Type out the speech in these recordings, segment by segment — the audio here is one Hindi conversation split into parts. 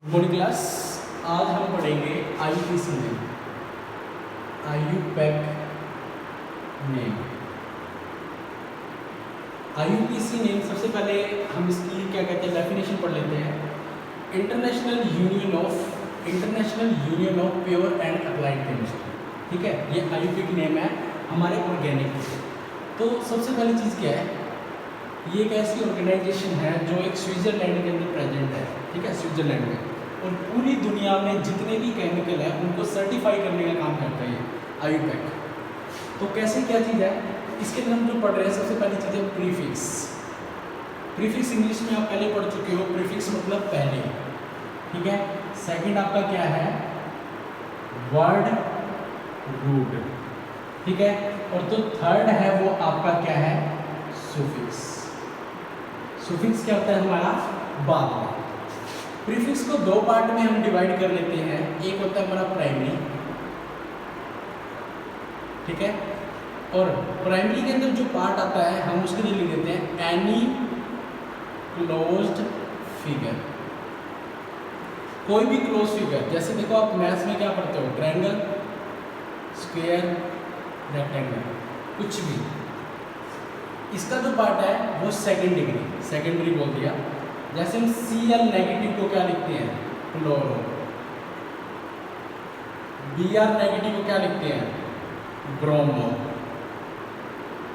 Morning class. आज हम पढ़ेंगे IUPAC name, IUPAC name. IUPAC name सबसे पहले हम इसकी क्या कहते हैं डेफिनेशन पढ़ लेते हैं। International union of pure and applied chemistry. ठीक है, ये आईयूपी की नेम है हमारे ऑर्गेनिक। तो सबसे पहली चीज़ क्या है, ये एक ऐसी ऑर्गेनाइजेशन है जो एक स्विट्ज़रलैंड के अंदर प्रेजेंट है। ठीक है, स्विट्ज़रलैंड में, और पूरी दुनिया में जितने भी केमिकल हैं उनको सर्टिफाई करने का काम करता है ये आईयूपैक। तो कैसे क्या चीज़ है, इसके अंदर हम जो पढ़ रहे हैं सबसे पहली चीज़ है प्रीफिक्स। प्रीफिक्स इंग्लिश में आप पहले पढ़ चुके हो, प्रीफिक्स मतलब पहले। ठीक है, सेकंड आपका क्या है, वर्ड रूट। ठीक है, और जो थर्ड है वो आपका क्या है, सुफिक्स। सुफिक्स क्या होता है हमारा, बाद में। प्रीफिक्स को दो पार्ट में हम डिवाइड कर लेते हैं। एक होता है हमारा प्राइमरी, ठीक है, और प्राइमरी के अंदर जो पार्ट आता है हम उसके लिए लिख देते हैं एनी क्लोज्ड फिगर। कोई भी क्लोज फिगर, जैसे देखो आप मैथ्स में क्या पढ़ते हो, ट्रायंगल, स्क्वायर, रेक्टेंगल, कुछ भी। इसका जो पार्ट है वो सेकेंडरी बोल दिया। जैसे हम Cl नेगेटिव को क्या लिखते हैं, क्लोरो। Br नेगेटिव को क्या लिखते हैं, ब्रोमो।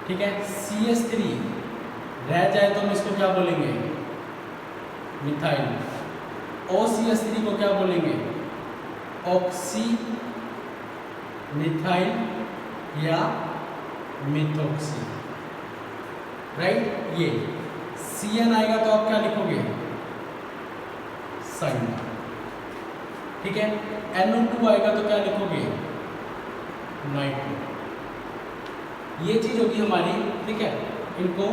ठीक है, CH3 रह जाए तो हम इसको क्या बोलेंगे, मिथाइल। OCH3 को क्या बोलेंगे, ऑक्सी मिथाइल या मिथोक्सी। राइट, ये Cn आएगा तो आप क्या लिखोगे, साइन। ठीक है, NO2 आएगा तो क्या लिखोगे, नाइट्रो। ये चीज होगी हमारी। ठीक है, इनको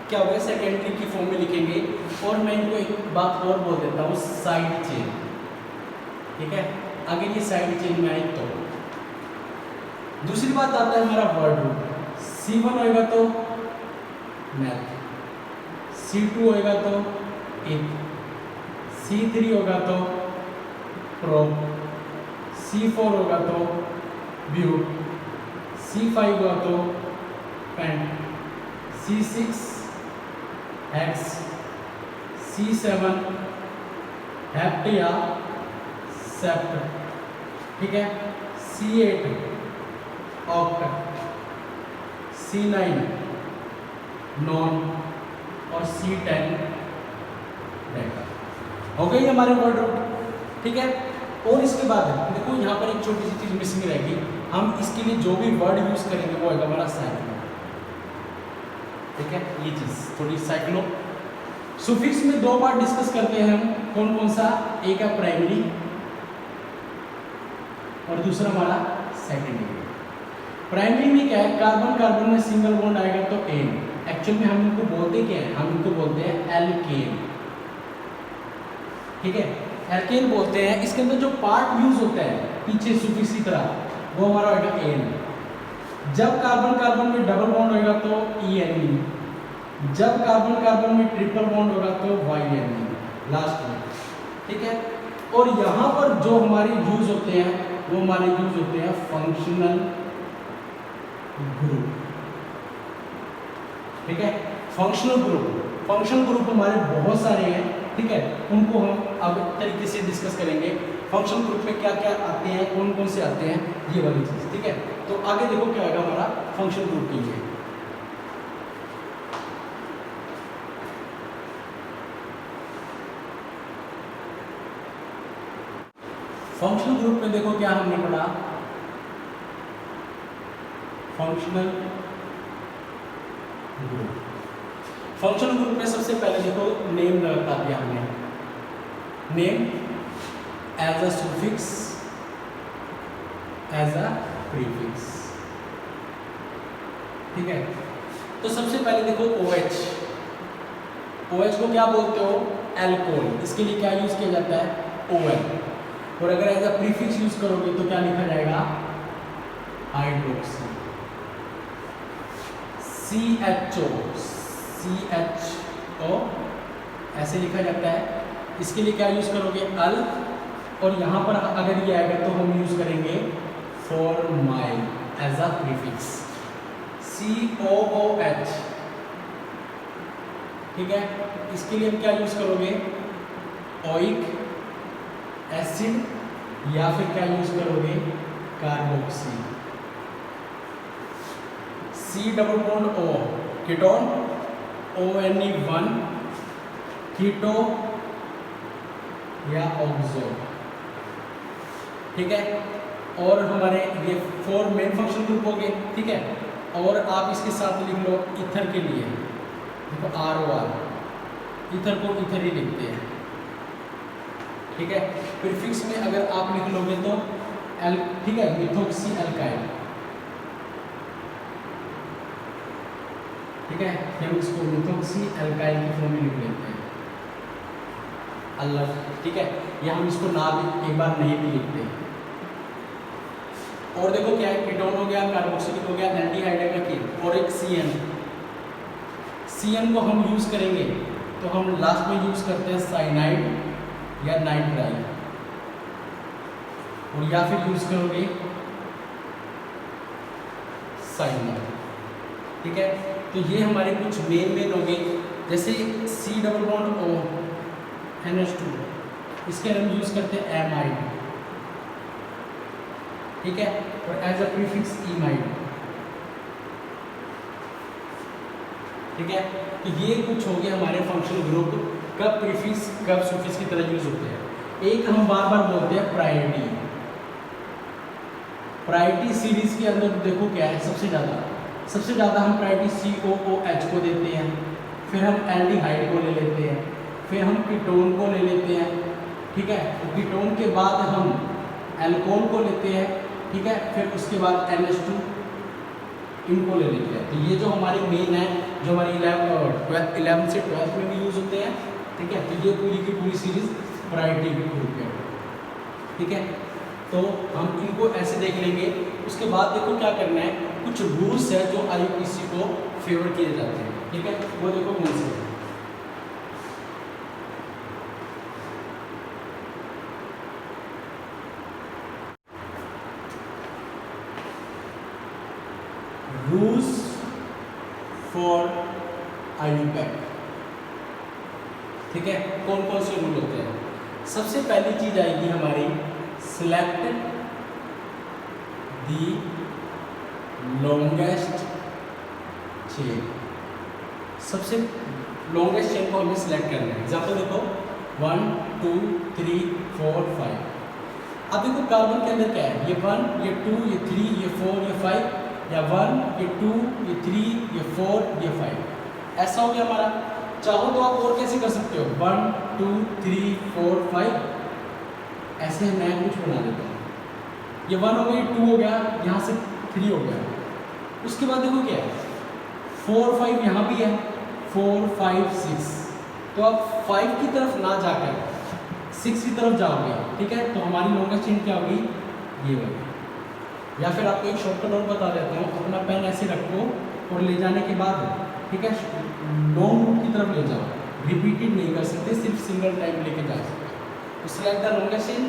क्या होगा, सेकेंडरी की फॉर्म में लिखेंगे। और मैं इनको एक बात और बोल देता हूँ, साइड चेन। ठीक है, अगर ये साइड चेन में आए तो। दूसरी बात आता है हमारा वर्ड रूट। C1 होएगा तो मैथ, C2 होएगा तो एक, C3 होगा तो प्रोप, C4 होगा तो ब्यूट, C5 होगा तो paint, C6 hex, C7 hept या सेप्ट। ठीक है, C8 ऑक्ट, C9 नॉन और C10 डेका। हो गई हमारे वर्ड रूट। ठीक है, और इसके बाद देखो यहाँ पर एक छोटी सी चीज मिसिंग रहेगी। हम इसके लिए जो भी वर्ड यूज करेंगे वो होगा हमारा साइक्लो। ठीक है, ये चीज थोड़ी साइक्लो। सुफिक्स में दो पार्ट डिस्कस करते हैं हम, कौन कौन सा, एक है प्राइमरी और दूसरा हमारा सेकेंडरी। प्राइमरी में क्या है, कार्बन कार्बन में सिंगल बॉन्ड आएगा तो एन। एक्चुअल में हम इनको बोलते क्या है, हम इनको बोलते हैं एल्केन। ठीक है, एल्केन बोलते हैं। इसके अंदर जो पार्ट यूज होता है पीछे सुफिक्स की तरह, वो हमारा होगा एन। जब कार्बन कार्बन में डबल बॉन्ड होगा तो ENE, जब कार्बन कार्बन में ट्रिपल बॉन्ड होगा तो YNE लास्ट में। ठीक है, और यहाँ पर जो हमारे यूज होते हैं वो हमारे यूज होते हैं फंक्शनल ग्रुप। ठीक है, फंक्शनल ग्रुप हमारे बहुत सारे हैं। ठीक है, उनको हम अब तरीके से डिस्कस करेंगे। फंक्शनल ग्रुप में क्या क्या आते हैं, कौन कौन से आते हैं, ये वाली चीज। ठीक है, तो आगे देखो क्या होगा हमारा फंक्शनल ग्रुप के लिए। फंक्शनल ग्रुप में देखो क्या हमने पढ़ा, फंक्शनल ग्रुप। फंक्शनल ग्रुप में सबसे पहले देखो नेम बता दिया हमने, name as a suffix, as a prefix. ठीक है, तो सबसे पहले देखो OH। OH को क्या बोलते हो, एल्कोहल। इसके लिए क्या यूज किया जाता है, OL। और अगर एज अ प्रीफिक्स यूज करोगे तो क्या लिखा जाएगा, हाइड्रोक्सी। CHO ऐसे लिखा जाता है। इसके लिए क्या यूज़ करोगे? अल, और यहाँ पर अगर ये आएगा तो हम यूज़ करेंगे formyl as a prefix, COOH, ठीक है। इसके लिए हम क्या यूज़ करोगे? ओइक एसिड या फिर क्या यूज़ करोगे? Carboxy, C double bond O, ketone, ONE1, कीटो या ऑक्सो, ठीक है। और हमारे ये 4 मेन फंक्शन ग्रुप हो गए, ठीक है। और आप इसके साथ लिख लो ईथर के लिए, देखो ROR, ईथर को ईथर ही लिखते हैं, ठीक है। प्रीफिक्स में अगर आप लिख लोगे तो एल, ठीक है, मिथोक्सी एल्काइल, ठीक है। हम इसको मिथोक्सी एल्काइल की फॉर्म में लिख लेते हैं अलग, ठीक है। या हम इसको ना भी एक बार नहीं भी लिखते। और देखो क्या है, कीटोन हो गया, कार्बोक्सिलिक हो गया, एल्डिहाइड है की, और एक CN, CN को हम यूज़ करेंगे तो हम लास्ट में यूज़ करते हैं साइनाइड या नाइट्राइल, और या फिर यूज़ करोगे साइनाइड, ठीक है। तो ये हमारे कुछ मेन हो गए। जैसे C double bond O NH2, इसके हम यूज़ करते हैं एमाइड, ठीक है, और एज अ प्रीफिक्स इमाइड, ठीक है। तो ये कुछ हो गए हमारे फंक्शनल ग्रुप, कब प्रीफिक्स कब सुफिक्स की तरह यूज होते हैं। एक हम बार बार बोलते हैं प्रायोरिटी, प्रायोरिटी सीरीज के अंदर देखो क्या है, सबसे ज़्यादा हम प्रायोरिटी COOH को देते हैं, फिर हम एल्डिहाइड को ले लेते हैं, फिर हम कीटोन को ले लेते हैं, ठीक है। तो कीटोन के बाद हम एल्कोहल को लेते हैं, ठीक है, फिर उसके बाद NH2 इनको ले लेते हैं। तो ये जो हमारी मेन है, जो हमारी 11 से 12 में भी यूज़ होते हैं, ठीक है। तो ये पूरी की पूरी सीरीज प्रायोरिटी के ग्रुप है, ठीक है। तो हम इनको ऐसे देख लेंगे। उसके बाद देखो क्या करना है, कुछ रूल्स है जो IUPAC को फेवर किए जाते हैं, ठीक है। वो देखो कौन से रूल्स फॉर IUPAC, ठीक है। कौन कौन से रूल होते हैं? सबसे पहली चीज आएगी हमारी सिलेक्ट दी लॉन्गेस्ट चेन। सबसे लॉन्गेस्ट चेन को हमें सिलेक्ट करना है। एग्जाम्पल देखो 1 2 3 4 5। अब देखो कार्बन के अंदर क्या है, ये 1 ये 2 ये 3 ये 4 ये 5, या 1 ये 2 ये 3 ये 4 ये 5। ऐसा हो गया हमारा। चाहो तो आप और कैसे कर सकते हो, 1 2 3 4 5, ऐसे मैं कुछ बना देता हूँ। ये 1 हो गया, 2 हो गया, यहाँ से 3 हो गया। उसके बाद देखो क्या है, 4 5 यहाँ भी है, 4 5 6। तो आप 5 की तरफ ना जाकर 6 की तरफ जाओगे, ठीक है। तो हमारी लॉन्गेस्ट चेन क्या होगी, ये होगी। या फिर आपको एक शॉर्टकट और बता देता हूँ, अपना पेन ऐसे रखो और ले जाने के बाद, ठीक है, लॉन्ग रूट की तरफ ले जाओ। रिपीटेड नहीं कर सकते, सिर्फ सिंगल टाइम लेके जा सकते हो। तो select the longest chain,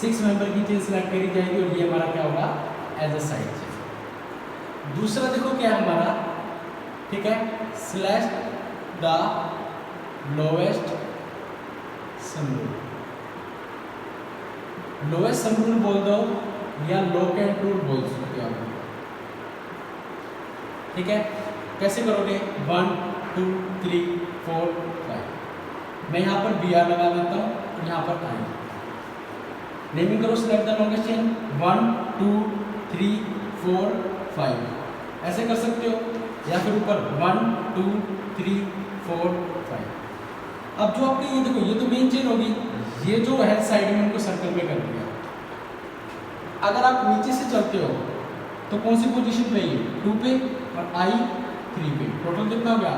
6 member की चेन सिलेक्ट करी जाएगी, और ये हमारा क्या होगा, एज अ साइड चेन। दूसरा देखो क्या है हमारा, ठीक है, select the lowest sum rule. Lowest sum rule बोल दो या लोकेट रूल बोल सकते हो आप, ठीक है। कैसे करोगे, 1 2 3 4 5। मैं यहाँ पर BR लगा देता हूँ और यहाँ पर I। नेमिंग करो, सिलेक्ट द लॉन्गेस्ट चेन 1 2 3 4 5, ऐसे कर सकते हो। या फिर ऊपर 1 2 3 4 5। अब जो आपकी ये देखो, ये तो मेन चेन होगी, ये जो है साइड में उनको सर्कल में कर दिया। अगर आप नीचे से चलते हो तो कौन सी पोजीशन पे है, 2 पे, और I 3 पे। टोटल कितना हो गया,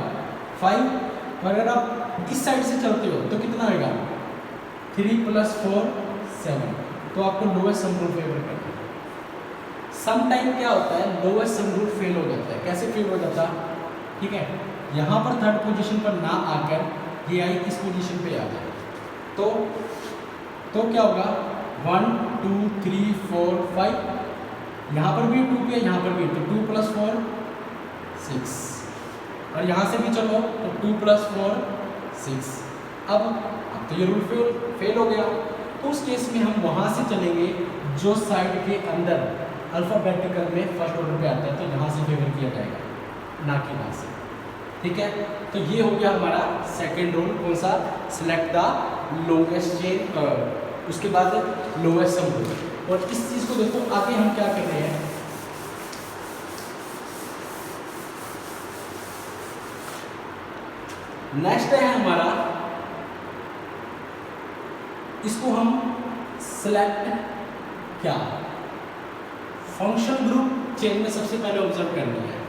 5। और अगर आप इस साइड से चलते हो तो कितना होगा, 3 + 4 7। तो आपको लोएस्ट सम रूल फेवर करना है। सम टाइम क्या होता है, लोएस्ट सम रूल फेल हो जाता है। कैसे फेल हो जाता है, ठीक है, यहाँ पर थर्ड पोजीशन पर ना आकर ये आई किस पोजीशन पे आ जाए, तो क्या होगा 1 2 3 4 5, यहाँ पर भी 2 पे, यहाँ पर भी, तो 2 + 4 6, और यहाँ से भी चलो तो 2 + 4 6। अब तो ये रूल फेल हो गया। तो उस केस में हम वहाँ से चलेंगे जो साइड के अंदर अल्फ़ाबेटिकल में फर्स्ट ऑर्डर पे आता है, तो यहाँ से फेवर किया जाएगा, ना कि यहाँ से। ठीक है, तो ये हो गया हमारा सेकेंड रूल। कौन सा? सिलेक्ट द लोएस्ट चेन, उसके बाद लोएस्ट सम रूल। और इस चीज़ को देखो आगे हम क्या कर रहे हैं, नेक्स्ट है हमारा, इसको हम सिलेक्ट क्या, फंक्शन ग्रुप चेन में सबसे पहले ऑब्जर्व करनी है।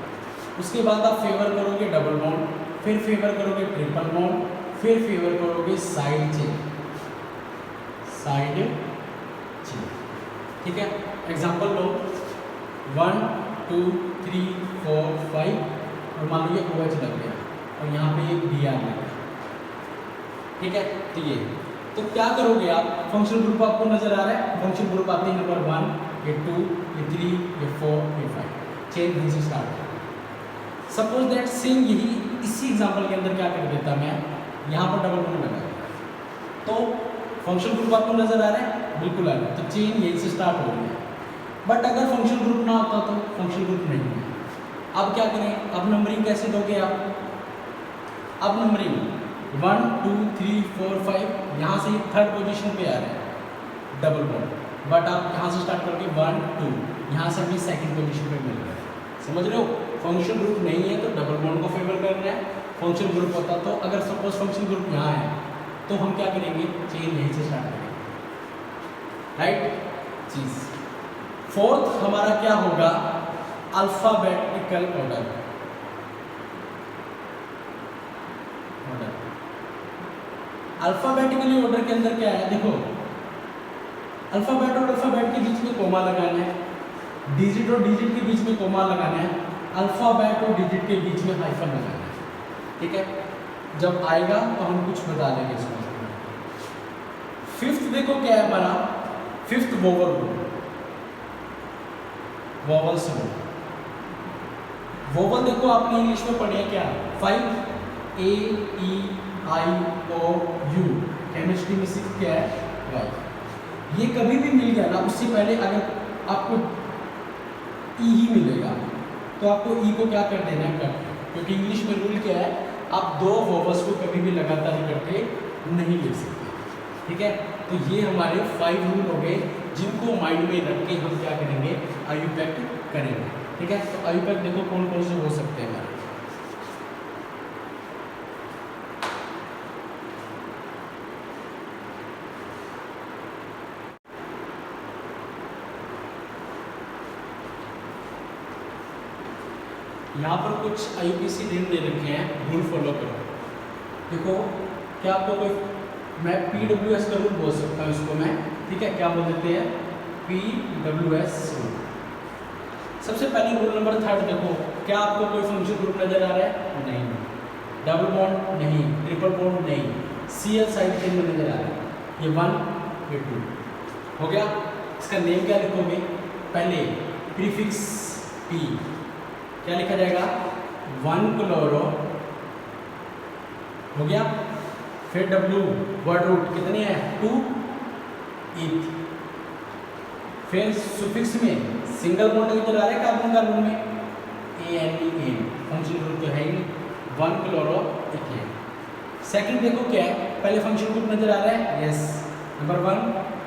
उसके बाद आप फेवर करोगे डबल बॉन्ड, फिर फेवर करोगे ट्रिपल बॉन्ड, फिर फेवर करोगे साइड चेन, साइड चेन। ठीक है, एग्जांपल लो 1 2 3 4 5, और मान लो ये OH लग गया और यहाँ पे एक BR लग गया। ठीक है, तो ये, तो क्या करोगे आप, फंक्शन ग्रुप आपको नजर आ रहा है, फंक्शन ग्रुप आते हैं नंबर 1, ये 2, ये 3, ये 4, ये 5, चेन यहीं से स्टार्ट है। सपोज दैट सेम यही इसी एग्जांपल के अंदर क्या कर देता मैं, यहाँ पर डबल बॉन्ड लगा देता, तो फंक्शन ग्रुप आपको नजर आ रहा है, बिल्कुल आ रहा है, तो चेन यहीं से स्टार्ट हो रही है। बट अगर फंक्शन ग्रुप ना होता तो फंक्शन ग्रुप नहीं है। अब क्या करें, अब नंबरिंग कैसे दोगे आप, अब नंबरिंग 1 2 3 4 5, यहाँ से थर्ड पोजीशन पे आ रहा है डबल बॉन्ड, बट आप यहाँ से स्टार्ट करके 1 2, यहाँ से भी सेकंड पोजीशन पे मिल रहा है। समझ रहे हो, फंक्शन ग्रुप नहीं है तो डबल बॉन्ड को फेवर कर रहा है, फंक्शन ग्रुप होता तो, अगर सपोज फंक्शन ग्रुप यहाँ है तो हम क्या करेंगे, चेन यहीं से स्टार्ट करेंगे, राइट चीज। फोर्थ हमारा क्या होगा, अल्फाबेटिकल ऑर्डर। अल्फाबेटिकली ऑर्डर के अंदर क्या है, देखो अल्फाबेट और अल्फाबेट के बीच में कोमा लगाना है, डिजिट और डिजिट के बीच में कोमा लगाना है, अल्फाबेट और डिजिट के बीच में हाइफन लगाना है। ठीक है, जब आएगा तो हम कुछ बता देंगे इसमें। फिफ्थ देखो क्या है हमारा, फिफ्थ वोवल रूल, वोवल से वोवल देखो आपने इंग्लिश में पढ़ी है क्या, 5 A E I O U, chemistry में सिर्फ क्या है Y। ये कभी भी मिल गया ना, उससे पहले अगर आपको E ही मिलेगा तो आपको E को क्या कर देना है, कट, क्योंकि इंग्लिश में रूल क्या है, आप दो वोवल्स को कभी भी लगातार इकट्ठे नहीं लिख सकते। ठीक है, तो ये हमारे 5 रूल हो गए, जिनको माइंड में रख के हम क्या करेंगे, आयुपेक्ट करेंगे। ठीक है, तो आयुपेक्ट देखो कौन कौन से हो सकते हैं हमारे, यहाँ पर कुछ IUPAC दिन दे रखे हैं, रूल फॉलो करो। देखो क्या आपको कोई, मैं PWS का रूल बोल सकता हूँ इसको मैं, ठीक है, क्या बोल देते हैं, PWS रूल। सबसे पहले रूल नंबर 3 देखो, क्या आपको कोई फंक्शन ग्रुप नजर आ रहा है, नहीं, डबल बॉन्ड नहीं, ट्रिपल बॉन्ड नहीं, Cl साइड चेन में नजर आ रहा है, ये 1 ये 2 हो गया। इसका नेम क्या लिखोगे, पहले प्रीफिक्स P, क्या लिखा जाएगा, 1 क्लोरो हो गया, फिर W वर्ड रूट कितने हैं, 2 ईथ, फिर सुफिक्स में सिंगल बॉन्ड नजर आ रहा है कार्बन कार्बन में, ANEN, फंक्शन ग्रुप तो है ही, 1 क्लोरो इथेन। सेकंड देखो क्या है, पहले फंक्शन ग्रुप नजर आ रहा है, यस, नंबर 1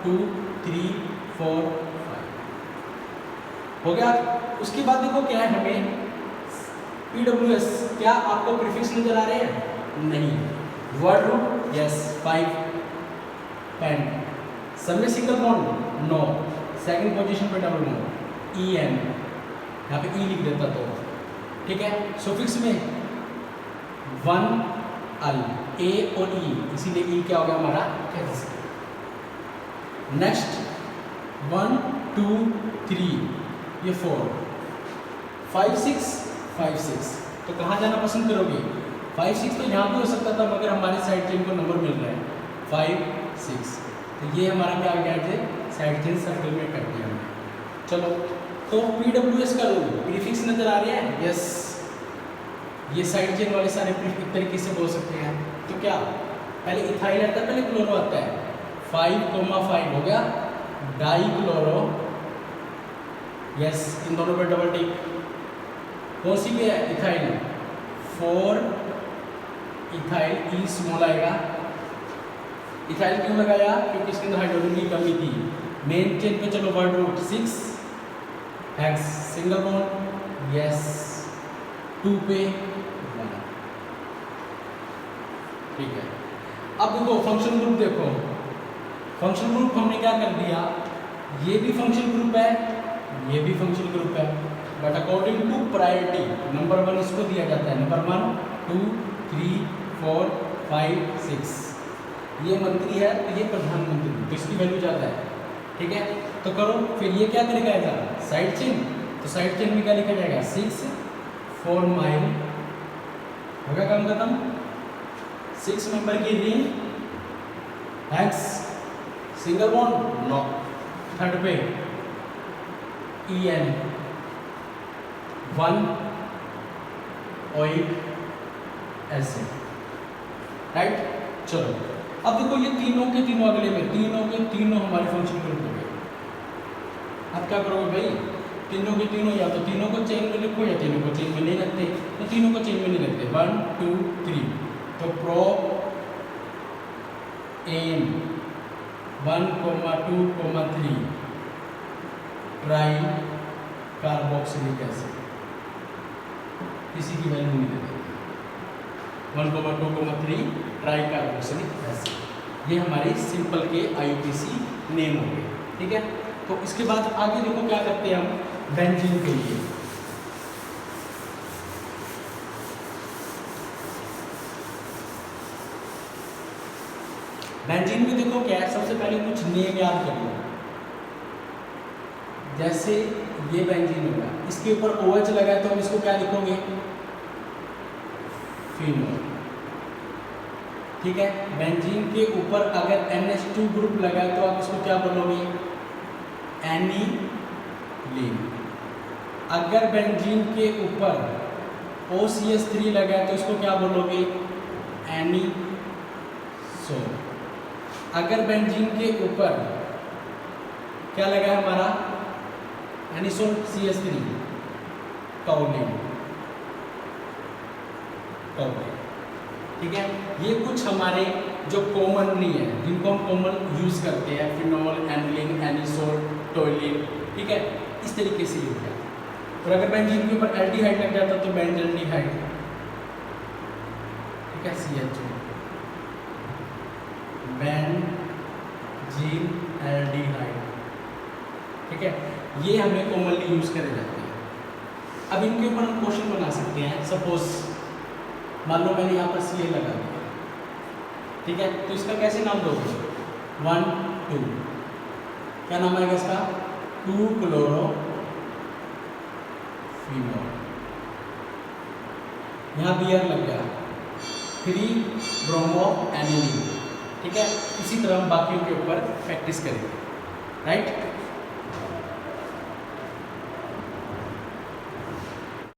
2 3 4 5 हो गया। उसके बाद देखो क्या है, हमें PWS, क्या आपको प्रीफिक्स नजर आ रहे हैं, नहीं, वर्ड रूट यस, 5 पेन, सब में single bond no, second position पे डबल बॉन्ड, EN, यहाँ पे E लिख देता तो, ठीक है। सुफिक्स में 1 अल, A और E, इसीलिए E क्या हो गया हमारा, नेक्स्ट 1 2 3 ये 4 5 6 5 6, तो कहाँ जाना पसंद करोगे, 5 6 तो यहाँ भी हो सकता था, मगर हमारे साइड चेन को नंबर मिल रहा है 5 6। तो ये हमारा क्या आ गया थे, साइड चेन सर्कल में कर दिया हमने। चलो, तो PWS का रूल, प्रीफिक्स नजर आ रहे हैं? यस, ये साइड चेन वाले सारे प्रीफिक्स तरीके से बोल सकते हैं। तो क्या पहले इथाइल आता है, पहले क्लोरो आता है, 5,5 हो गया डाई क्लोरो। यस, इन दोनों पर डबल टिक। कौन सी पे है? इथाइल, 4 इथाइल, ई स्मॉल आएगा। इथाइल क्यों लगाया? क्योंकि इसके अंदर हाइड्रोजन की कमी थी। मेन चेन पे चलो, word root 6 hex single bond. Yes, 2 पे 1। ठीक है, अब देखो फंक्शन ग्रुप, देखो फंक्शन ग्रुप हमने क्या कर दिया, ये भी फंक्शन ग्रुप है, ये भी फंक्शन ग्रुप है, but according to priority number 1 इसको दिया जाता है, नंबर 1, 2, 3, 4, 5, 6। ये मंत्री है तो ये प्रधानमंत्री, तो इसकी वैल्यू ज़्यादा है। ठीक है, तो करो फिर ये क्या करेगा साइड चेन, तो साइड चेन में क्या लिखा जाएगा 6 4 माइल, होगा काम खत्म। 6 मेंबर की ring, hex single bond no, third पे EN 1 ओइक एसिड, राइट। चलो अब देखो ये तीनों के तीनों अगले में, तीनों के तीनों हमारे फंक्शन ग्रुप हो गए। अब क्या करोगे भाई, तीनों के तीनों या तो तीनों को चेन में लिखो या तीनों को चेन में नहीं रखते, तो तीनों को चेन में नहीं रखते, 1 2 3। तो pro en 1, 2, 3 tri carboxylic acid, किसी की वैल्यू नहीं देते, 1, 2, 3 ट्राई कार्बोक्सिलिक एसिड। ये हमारे सिंपल के IUPAC नेम हो गए। ठीक है, तो इसके बाद आगे देखो क्या करते हैं हम बेंजीन के लिए। बेंजीन में देखो क्या है, सबसे पहले कुछ नेम याद कर लो। जैसे ये बेंजीन होगा, इसके ऊपर OH लगा है तो हम इसको क्या लिखोगे, फिनोल। ठीक है, बेंजीन के ऊपर अगर NH2 ग्रुप लगा है तो आप इसको क्या बोलोगे, एनिलीन। अगर बेंजीन के ऊपर OCH3 लगा है तो इसको क्या बोलोगे, एनीसोल। अगर बेंजीन के ऊपर क्या लगा है हमारा, एनीसोल CH3, टॉलिन। ठीक है, ये कुछ हमारे जो कॉमन नहीं है, जिनको हम कॉमन यूज करते हैं, फिनोल, एनिलीन, एनीसोल, टॉलिन। ठीक है, इस तरीके से हो गया। और अगर बेंजीन के ऊपर एल्डिहाइड लग जाता तो बेंजल्डिहाइड। ठीक है, CH2 बेंजीन एल्डिहाइड। ठीक है, ये हमें कॉमनली यूज करे जाते हैं। अब इनके ऊपर हम क्वेश्चन बना सकते हैं। सपोज मान लो मैंने यहाँ पर Ca लगा दिया, ठीक है, तो इसका कैसे नाम दोगे, 1 2, क्या नाम आएगा इसका, 2 क्लोरो फिनोल। यहाँ Br लग गया, 3 ब्रोमो एनिलीन। ठीक है, इसी तरह हम बाकियों के ऊपर प्रैक्टिस करेंगे, राइट।